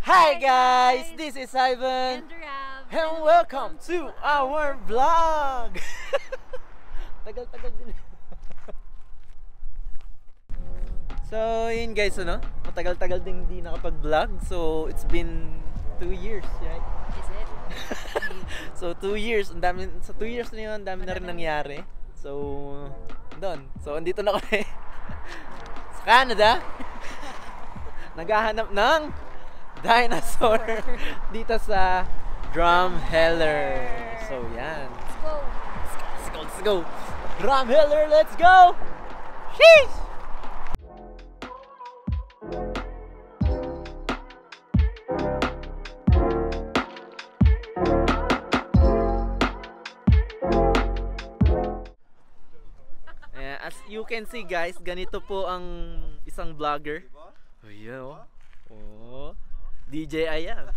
Hi guys, this is Ivan and welcome to our vlog. Tagal-tagal din. So yun guys, ano? Matagal-tagal din hindi nakapag-vlog. So it's been 2 years, right? Is it? So 2 years, ang dami, sa 2 years na yun, ang dami na rin nangyari. So doon. So andito na kami sa Canada. Naghahanap ng dinosaur dito sa Drumheller. So yan. Let's go. Drumheller, let's go. Sheesh! As you can see guys, ganito po ang isang vlogger. Oh, yeah, oh. DJ Aya.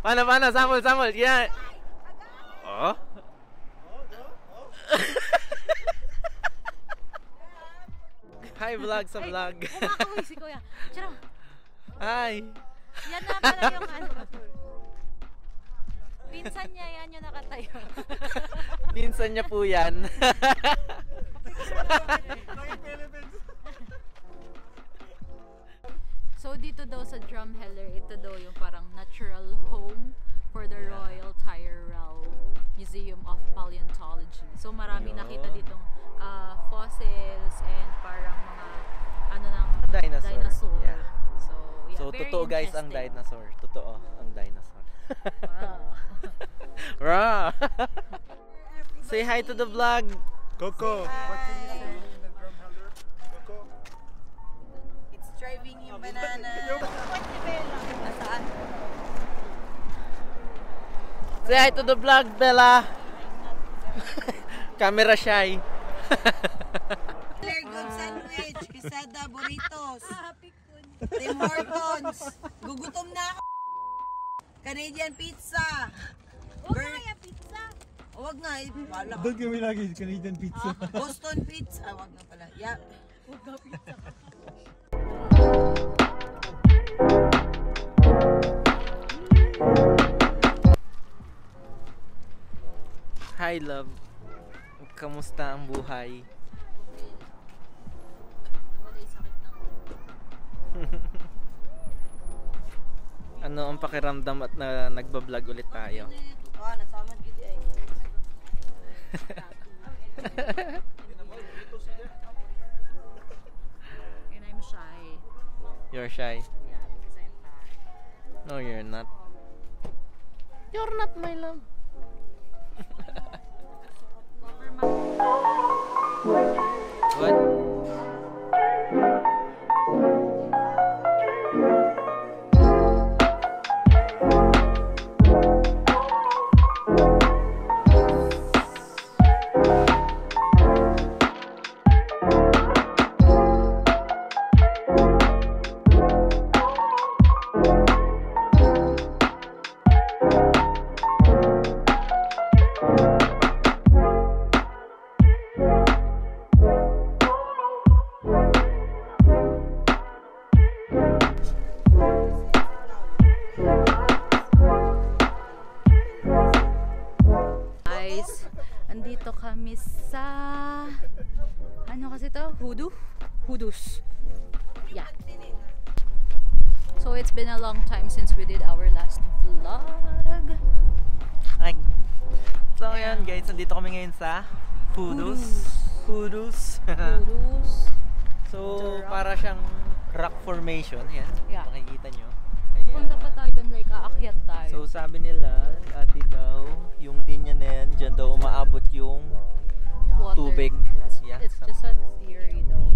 Paano? Sample. Yeah. Oh. Hi vlog sa vlog. Kumakawi si Kuya. Charong. Hi. Yan na pala yung ano. Pinsan niya yan yung nakatayo. Pinsan niya po yan. So dito daw sa Drumheller, ito daw yung parang natural home for the Royal Tyrrell Museum of Paleontology. So marami nakita ditong fossils and parang mga ano ng dinosaur. Yeah. So yeah, So totoo guys ang dinosaur. Totoo ang dinosaur. Wow. Say hi to the vlog. Coco. What can you say in the Drumheller? Coco. It's driving yung banana. Nasaan? Say hi to the vlog, Bella. Camera shy. Good sandwich, quesada, burritos, Tim Hortons. Gugutom na ako. Canadian pizza. Huwag na kaya pizza. Huwag nga, wala. Doon kami lagi Canadian pizza. Boston pizza. Huwag nga pala. Yeah. Huwag na pizza. Hi love. Kamusta ang buhay? Ano ang pakiramdam at na nagba-vlog ulit tayo? Nasama gid ay. And I'm shy. You're shy? Yeah, because I'm fat. No, you're not. You're not, my love. Cover my... What? Andito kami sa ano kasi to? Hoodoos. Yeah. So it's been a long time since we did our last vlog. Ay. So yan guys, nandito kami ngayon sa Hoodoos. So para siyang rock formation, yan. Yeah. Makikita nyo. Punta pa tayo doon, like aakyat tayo. So sabi nila, ati daw, yung linya na yan, dyan daw umaabot yung Water. tubig. It's just a theory though.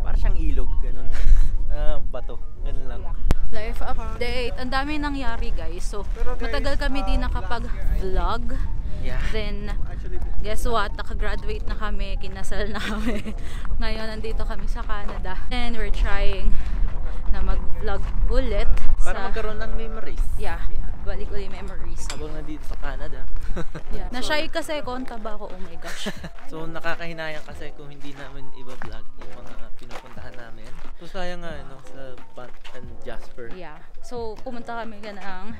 Para siyang ilog, ganun. Bato, ganun lang. Life update. Ang dami nangyari guys. So matagal kami di nakapag-vlog. Yeah. Then guess what? Nakagraduate na kami, kinasal na kami. Ngayon nandito kami sa Canada. And we're trying na mag-vlog ulit. Para magkaroon ng memories. Yeah. balik ulit memories. Habang nandito sa Canada. Yeah. Na-shy kasi konta ba ako? Oh my gosh. So nakakahinayang kasi kung hindi namin iba-vlog yung mga pinupuntahan namin. So Sayang nga, no? Sa Banff and Jasper. Yeah. So, pumunta kami ka ng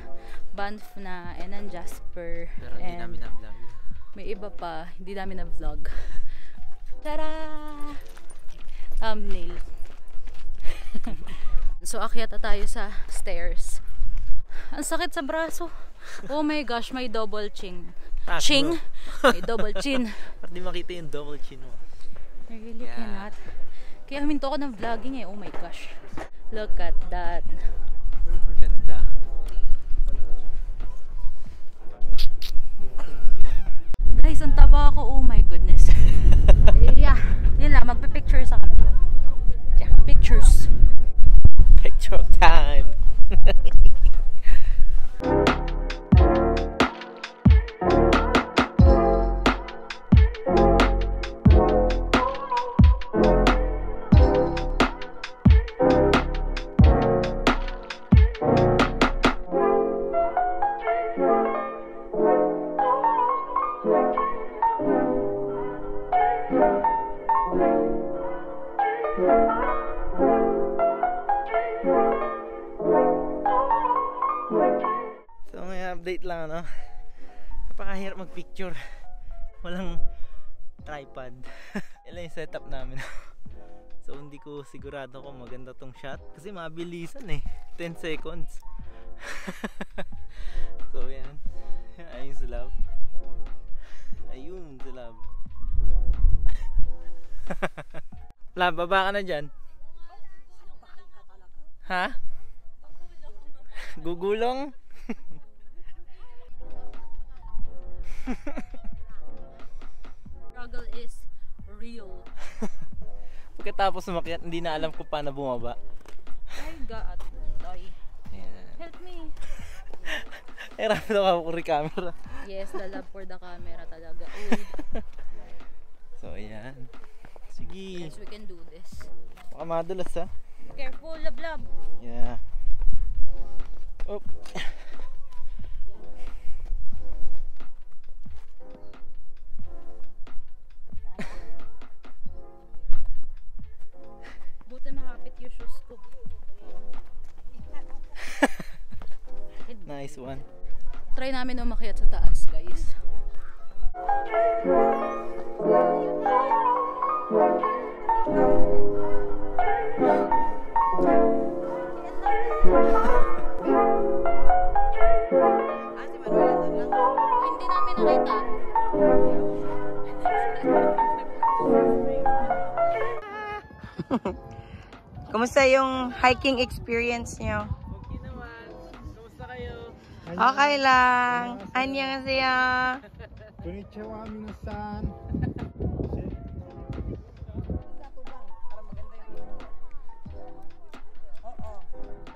Banff na and then Jasper. Pero hindi and namin na-vlog. may iba pa, hindi namin na-vlog. Tara! Thumbnail. So, akyat na tayo sa stairs. Ang sakit sa braso. Oh my gosh, may double chin. Taas, Ching? May double chin. At di makita yung double chin mo. I really cannot. Kaya huminto ako ng vlogging eh. Oh my gosh. Look at that. Ganda. Guys, ang taba ako. Oh my goodness. Yeah. Yun lang. Magpipicture sa kami. Yeah. Pictures. Picture time. So may update lang ano. Napakahirap magpicture. Walang tripod. Yan lang yung setup namin. So hindi ko sigurado kung maganda tong shot kasi mabilisan eh. 10 seconds. So yan. Ayun si Love. Ayun si Love. Love, baba ka na dyan. Ha? Gugulong? Struggle is real. Pagkatapos umakyat, hindi na alam kung paano bumaba. My God. Ay. Ayan. Help me. Hirap na ako kuri camera. Yes, the love for the camera talaga. Uy. So ayan. Sige. Yes, we can do this. Baka madulas ha. Careful, love. Yeah. Oh. Buti makapit yung shoes ko. Nice one. Try namin umakyat sa taas, guys. Si Manuel nandun lang. Hindi namin nakita. Kumusta yung hiking experience nyo? Okay naman. Kamusta kayo? Okay lang. Annyeonghaseyo. Konnichiwa, minasan.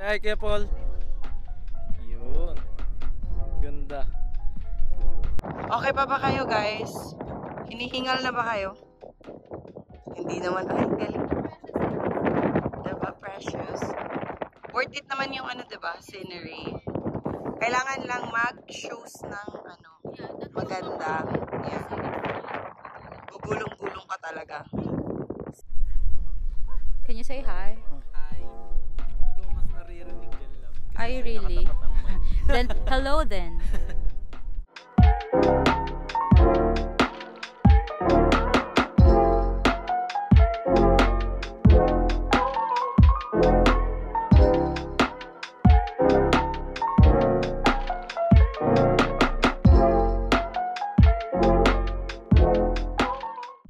Hi, Kuya Paul. Yun. Ganda. Okay pa ba kayo, guys? Hinihingal na ba kayo? Hindi naman. Ay, galing. Diba? Precious. Worth it naman yung ano, diba? Scenery. Kailangan lang mag-shoes ng ano, maganda. Yeah. Gugulong-gulong ka talaga. Can you say hi? Hi. Ikaw mas naririnig dyan, Love. Kasi Ay, sa'yo really? nakatapat ang mic. Then, hello then.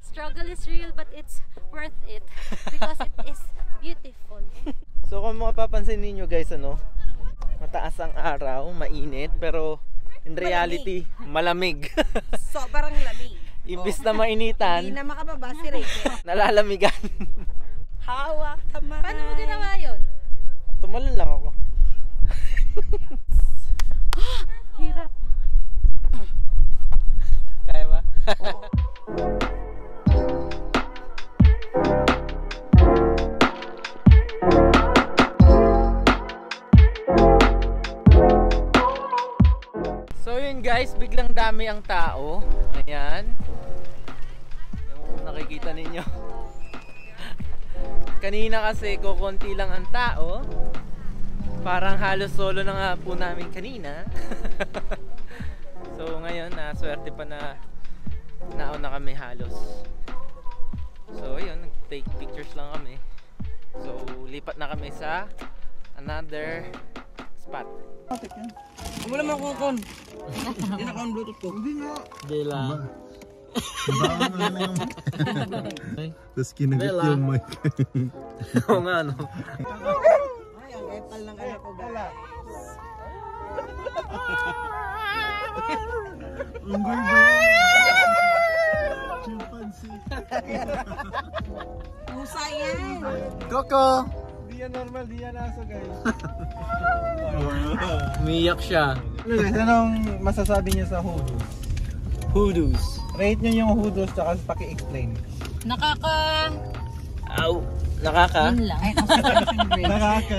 Struggle is real, but it's worth it because it is beautiful. So kung mapapansin ninyo guys, ano, mataas ang araw, mainit, pero in reality, malamig. Sobrang lamig. Imbis na mainitan, Hindi na makababa si Rachel. nalalamigan. Hawak tama. Paano mo ginawa yun? Tumalon lang ako. Hirap. Kaya ba? So yun guys, biglang dami ang tao. Ayan. Yung nakikita ninyo. kanina kasi kukunti lang ang tao. Parang halos solo na nga po namin kanina. So ngayon, swerte pa na nauna kami halos. So ayun, nag-take pictures lang kami. So lipat na kami sa another spot. Wala mo kukon. Hindi na kung Bluetooth ko. Hindi nga. Bella. Bawang ano yung... Tapos kinagat yung mic. Oo nga no. Ay, ang epal ng anak ko gala. Unggoy ba? Chimpanzee. Pusa yan. Coco! Di yan normal, di yan aso guys. Umiyak siya. Guys, anong masasabi niyo sa hoodoos? Hoodoos. Rate niyo yung hoodoos tsaka paki-explain. Ow! Nakaka? Yun lang. Nakaka...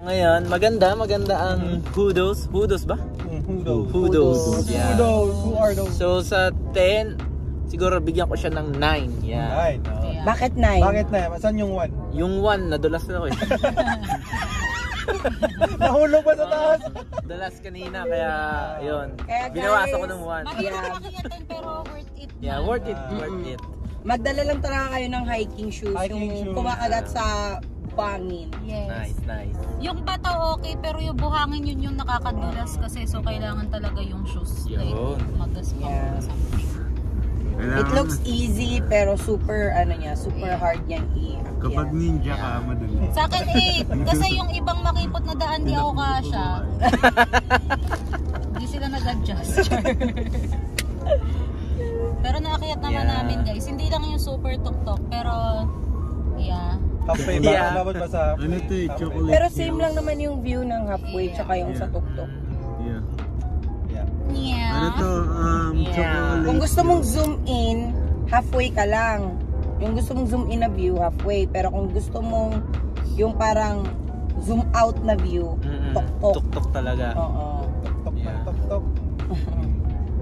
Ngayon, maganda ang hoodoos. Hoodoos ba? Hoodoos. Hoodoos. Yeah. Hoodoos. Who are those? So sa 10, siguro bigyan ko siya ng 9. Yeah. Right. Bakit 9? Bakit na? Saan yung 1? Yung 1, nadulas na ako eh. Nahulog ba sa taas? Dulas kanina, kaya yun. Kaya Binawasan ko guys, ng 1. Mahirap makiyatan pero worth it. Yeah, worth it, worth it. Magdala lang talaga kayo ng hiking shoes. Hiking yung shoes. kumakagat sa bangin. Yes. Nice, nice. Yung bata okay, pero yung buhangin yun yung nakakadulas kasi so kailangan talaga yung shoes. Yun. Like, magaspang Yeah. sa It looks easy pero super super hard yan Kapag ninja ka, madali. Sa akin kasi yung ibang makipot na daan di ako kasha. Hindi sila nag-adjust. Pero nakakiyat naman namin guys. Hindi lang yung super tuktok pero yeah. Halfway Yeah. ba? Babad ba sa... Ano to eh, chocolate. Pero same lang naman yung view ng halfway tsaka yung sa tuktok. Yeah. Yeah. Yeah. Ano to, chocolate. Kung gusto mong zoom in, halfway ka lang. Yung gusto mong zoom in na view, halfway. Pero kung gusto mong yung parang zoom out na view, tok-tok. Tok-tok talaga. Oo. Tok-tok Yeah. ng tok-tok.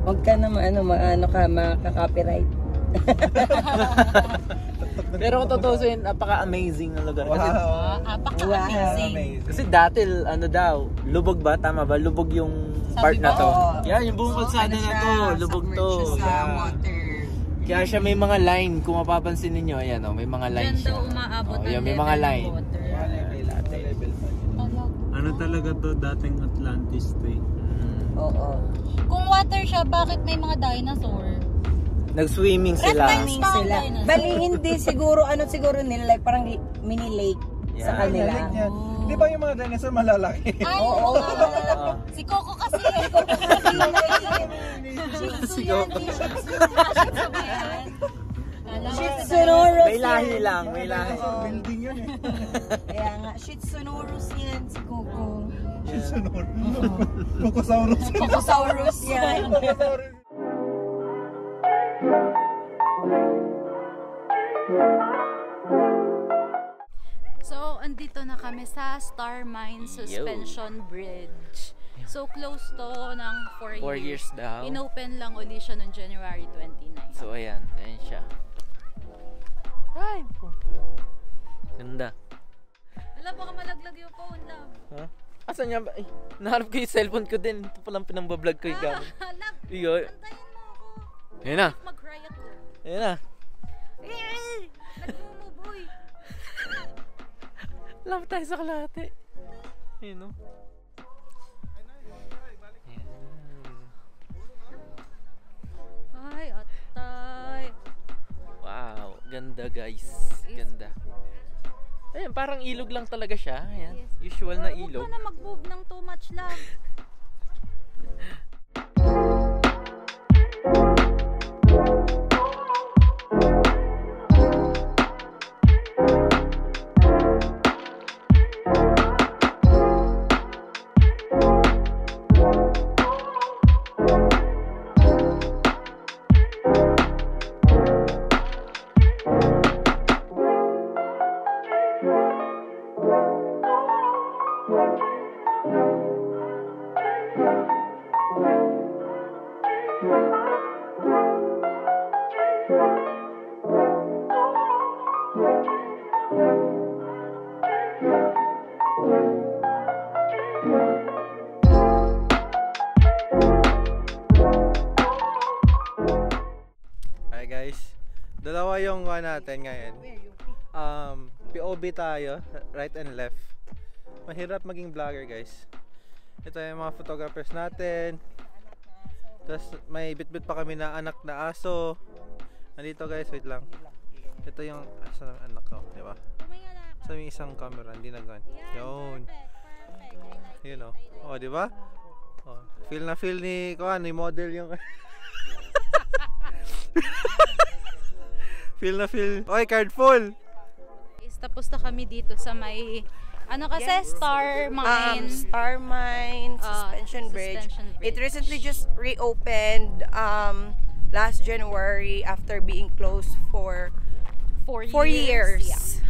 Huwag ka na makaka-copyright. Pero kung tutusin, napaka-amazing na lugar. Kasi, Wow. Apaka-amazing. Amazing. kasi dati, ano daw, lubog ba? Tama ba? Lubog yung part na to. Oo. Yan, yung buong kalsada na to. Lubog to. water. Kaya siya may mga line. Kung mapapansin ninyo, ayan o, may mga line Diyan siya. daw umaabot Oh, ang yan, may level mga ng line. water. Level pa yun. Ano talaga to, dating Atlantis to eh. Oo. Kung water siya, bakit may mga dinosaur? Nag-swimming sila. Swimming sila. Dinosaur. Bali, hindi siguro, siguro nila, like parang mini lake sa Yeah. kanila. Galing yan. Di ba yung mga dinosaur malalaki? Ay, Oo. Oo. si Coco kasi. Si Coco. Shih Tzu May lahi lang, may lahi. Building yun eh. Kaya nga, Shih Tzu yan si Coco. Sonor. Cocosaurus. Cocosaurus yan. Cocosaurus. So, andito na kami sa Star Mine Suspension Bridge. So, close to ng 4 years. 4 years daw. Inopen lang uli siya noong January 29. So ayan, ayan siya. Ay! Ganda. Wala, baka malaglag yung phone lang. Huh? Asan niya ba? Ay, nahanap ko yung cellphone ko din. Ito palang pinambablog ko yung gamit. Lab, Iyo. antayin mo ako. Ayan na. Mag-riot lang. Ayan na. Nagmumuboy. Love tayo sa kalahati. Ayan o. Ay, atay. Wow, ganda guys. Ganda. Ayan, parang ilog lang talaga siya. Ayan, usual na ilog. Huwag ka na mag-move ng too much lang. ginagawa natin ngayon, POV tayo, right and left. Mahirap maging vlogger, guys. Ito yung mga photographers natin. Tapos may bit-bit pa kami na anak na aso. Nandito, guys, wait lang. Ito yung aso ng anak ko, di ba? Sa may isang camera, hindi na gan. Yun. Yun, oh. Oh, di ba? Oh, feel na feel ni ni model yung feel na feel. Okay, card full. Tapos na kami dito sa may ano kasi Star Mine. Star Mine Suspension Bridge. It recently just reopened last January after being closed for 4 years.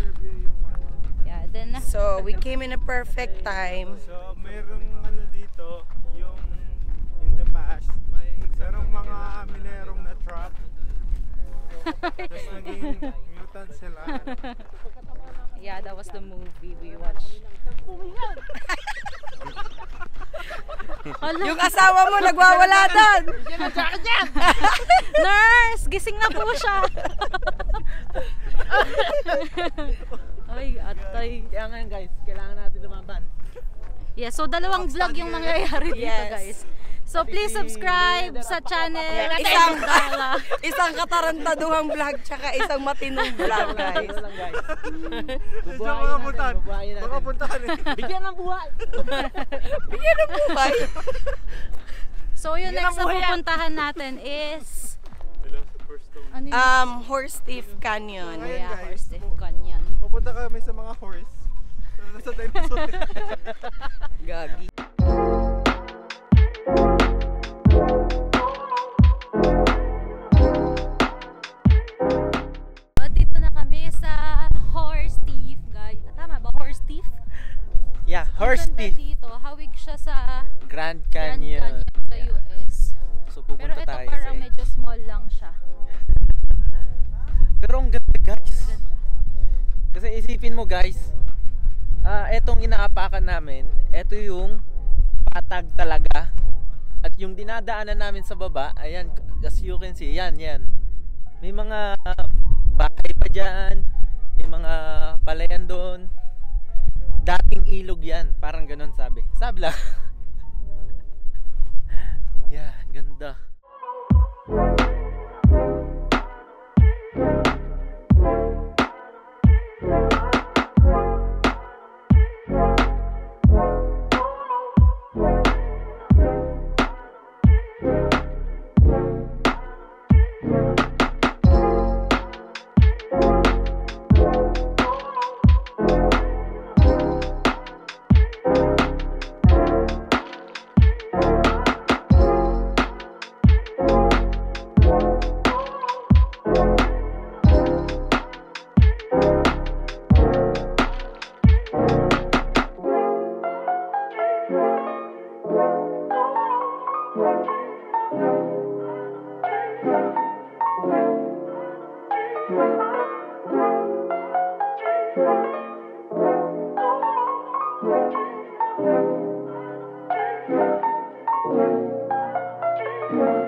Yeah, then So we came in a perfect time. So, mayroong ano dito, yung in the past, merong mga minerong na truck. Tapos naging mutant sila. yeah, that was the movie we watched. Yung asawa mo nagwawala doon. Nurse, gising na po siya. Ay, atay. Kaya ngayon guys, kailangan natin lumaban. Yeah, so dalawang vlog yung mangyayari dito, guys. So please subscribe sa channel. Isang katarantaduhang vlog tsaka isang matinong vlog, guys. Ito lang guys. Saan mga puntahan? Baka puntahan eh. Bigyan ng buhay. Bigyan ng buhay. So yung next na pupuntahan natin is ano yun? Horse Thief Canyon. Yeah, Horse Thief Canyon. Pupunta kami sa mga horse. Sa dinosaur. Gagi. So, dito na kami sa Horse Thief, guys. Tama ba? Horse Thief? Yeah, Horse Ang ganda Thief. dito, hawig siya sa Grand Grand Canyon. Canyon sa US. So Pero pupunta ito tayo parang sa medyo small lang siya. Pero ang ganda guys. Ganda. Kasi isipin mo guys, etong inaapakan namin, eto yung patag talaga. At yung dinadaanan namin sa baba, ayan, as you can see, yan. May mga bahay pa dyan, may mga palayan doon. Dating ilog yan, parang ganun sabi. Sabi lang. Yeah, ganda. Thank you.